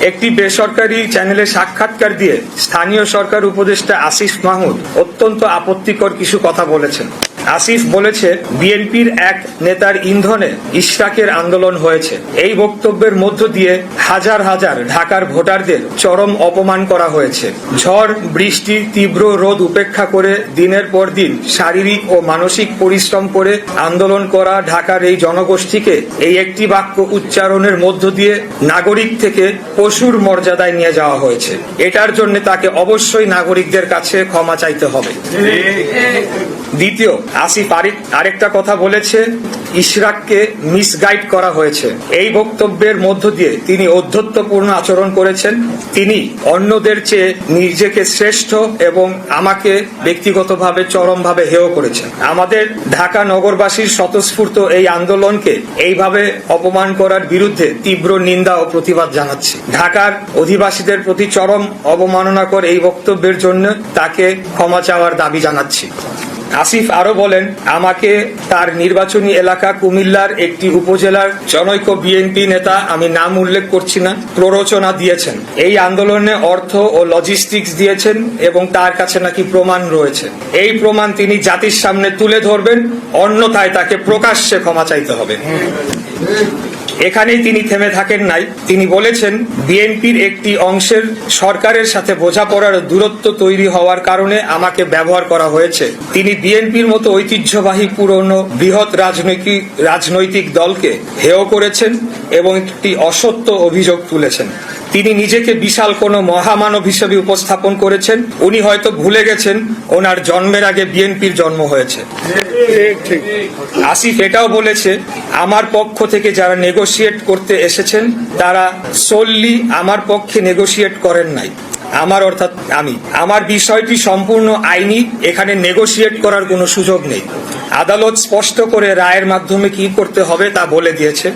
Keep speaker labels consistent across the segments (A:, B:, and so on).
A: একটি বেসরকারি চ্যানেলে সাক্ষাৎকার দিয়ে স্থানীয় সরকার উপদেষ্টা আসিফ মাহমুদ অত্যন্ত আপত্তিকর কিছু কথা বলেছেন। আসিফ বলেছে, বিএনপির এক নেতার ইন্ধনে ইশরাকের আন্দোলন হয়েছে। এই বক্তব্যের মধ্য দিয়ে হাজার হাজার ঢাকার ভোটারদের চরম অপমান করা হয়েছে। ঝড়, বৃষ্টি, তীব্র রোদ উপেক্ষা করে দিনের পর দিন শারীরিক ও মানসিক পরিশ্রম করে আন্দোলন করা ঢাকার এই জনগোষ্ঠীকে এই একটি বাক্য উচ্চারণের মধ্য দিয়ে নাগরিক থেকে পশুর মর্যাদায় নিয়ে যাওয়া হয়েছে। এটার জন্য তাকে অবশ্যই নাগরিকদের কাছে ক্ষমা চাইতে হবে। দ্বিতীয়, আসিফ আরেকটা কথা বলেছে, ইশরাককে মিসগাইড করা হয়েছে। এই বক্তব্যের মধ্য দিয়ে তিনি ঔদ্ধত্যপূর্ণ আচরণ করেছেন। তিনি অন্যদের চেয়ে নিজেকে শ্রেষ্ঠ এবং আমাকে ব্যক্তিগতভাবে চরমভাবে হেয় করেছেন। আমাদের ঢাকা নগরবাসীর স্বতঃস্ফূর্ত এই আন্দোলনকে এইভাবে অপমান করার বিরুদ্ধে তীব্র নিন্দা ও প্রতিবাদ জানাচ্ছি। ঢাকার অধিবাসীদের প্রতি চরম অবমাননাকর এই বক্তব্যের জন্য তাকে ক্ষমা চাওয়ার দাবি জানাচ্ছি। আসিফ আরো বলেন, আমাকে তার নির্বাচনী এলাকা কুমিল্লার একটি উপজেলার জনৈক বিএনপি নেতা, আমি নাম উল্লেখ করছি না, প্ররোচনা দিয়েছেন। এই আন্দোলনে অর্থ ও লজিস্টিক্স দিয়েছেন এবং তার কাছে নাকি প্রমাণ রয়েছে। এই প্রমাণ তিনি জাতির সামনে তুলে ধরবেন, অন্যথায় তাকে প্রকাশ্যে ক্ষমা চাইতে হবে। এখানেই তিনি থেমে থাকেন নাই। তিনি বলেছেন, বিএনপির একটি অংশের সরকারের সাথে বোঝাপড়ার দূরত্ব তৈরি হওয়ার কারণে আমাকে ব্যবহার করা হয়েছে। তিনি বিএনপির মতো ঐতিহ্যবাহী পুরনো বৃহৎ রাজনৈতিক দলকে হেয় করেছেন এবং একটি অসত্য অভিযোগ তুলেছেন। তিনি নিজেকে বিশাল কোনো মহামানব হিসেবে উপস্থাপন করেছেন। উনি হয়তো ভুলে গেছেন ওনার জন্মের আগে বিএনপির জন্ম হয়েছে। আসিফ এটাও বলেছে, আমার পক্ষ থেকে যারা নেগোশিয়েট করতে এসেছেন তারা সোললি আমার পক্ষে নেগোশিয়েট করেন নাই। আমার বিষয়টি সম্পূর্ণ আইনি, এখানে নেগোশিয়েট করার কোনো সুযোগ নেই। আদালত স্পষ্ট করে রায়ের মাধ্যমে কি করতে হবে তা বলে দিয়েছে।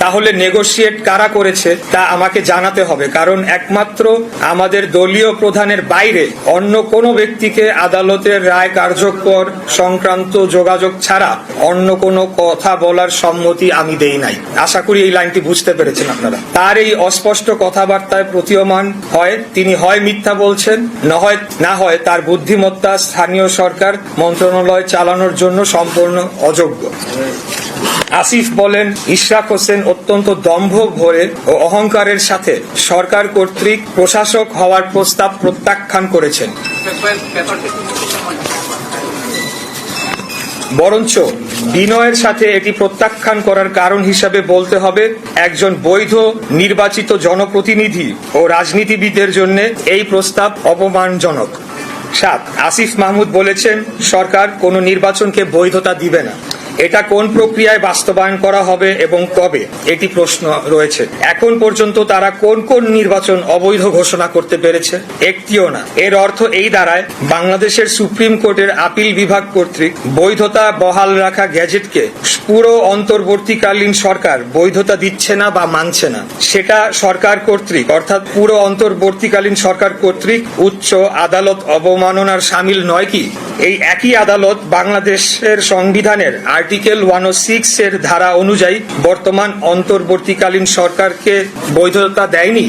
A: তাহলে নেগোশিয়েট কারা করেছে তা আমাকে জানাতে হবে, কারণ একমাত্র আমাদের দলীয় প্রধানের বাইরে অন্য কোনো ব্যক্তিকে আদালতের রায় কার্যকর সংক্রান্ত যোগাযোগ ছাড়া অন্য কোনো কথা বলার সম্মতি আমি দেই নাই। আশা করি এই লাইনটি বুঝতে পেরেছেন আপনারা। তার এই অস্পষ্ট কথাবার্তায় প্রতীয়মান হয় তিনি হয় মিথ্যা বলছেন, না হয় তার বুদ্ধিমত্তা স্থানীয় সরকার মন্ত্রণালয় চালানোর জন্য সম্পূর্ণ অযোগ্য। আসিফ বলেন, ইশরাক হোসেন অত্যন্ত দম্ভ ভরে ও অহংকারের সাথে সরকার কর্তৃক প্রশাসক হওয়ার প্রস্তাব প্রত্যাখ্যান করেছেন। বরঞ্চ বিনয়ের সাথে এটি প্রত্যাখ্যান করার কারণ হিসাবে বলতে হবে, একজন বৈধ নির্বাচিত জনপ্রতিনিধি ও রাজনীতিবিদের জন্য এই প্রস্তাব অপমানজনক। 7, আসিফ মাহমুদ বলেছেন, সরকার কোনো নির্বাচনকে বৈধতা দিবে না। এটা কোন প্রক্রিয়ায় বাস্তবায়ন করা হবে এবং কবে, এটি প্রশ্ন রয়েছে। এখন পর্যন্ত তারা কোন কোন নির্বাচন অবৈধ ঘোষণা করতে পেরেছে? একটিও না। এর অর্থ এই দাঁড়ায়, বাংলাদেশের সুপ্রিম কোর্টের আপিল বিভাগ কর্তৃক বৈধতা বহাল রাখা গ্যাজেটকে পুরো অন্তর্বর্তীকালীন সরকার বৈধতা দিচ্ছে না বা মানছে না। সেটা সরকার কর্তৃক, অর্থাৎ পুরো অন্তর্বর্তীকালীন সরকার কর্তৃক উচ্চ আদালত অবমাননার সামিল নয় কি? এই একই আদালত বাংলাদেশের সংবিধানের আর্টিকেল 106 এর ধারা অনুযায়ী বর্তমান অন্তর্বর্তীকালীন সরকারকে বৈধতা দেয়নি।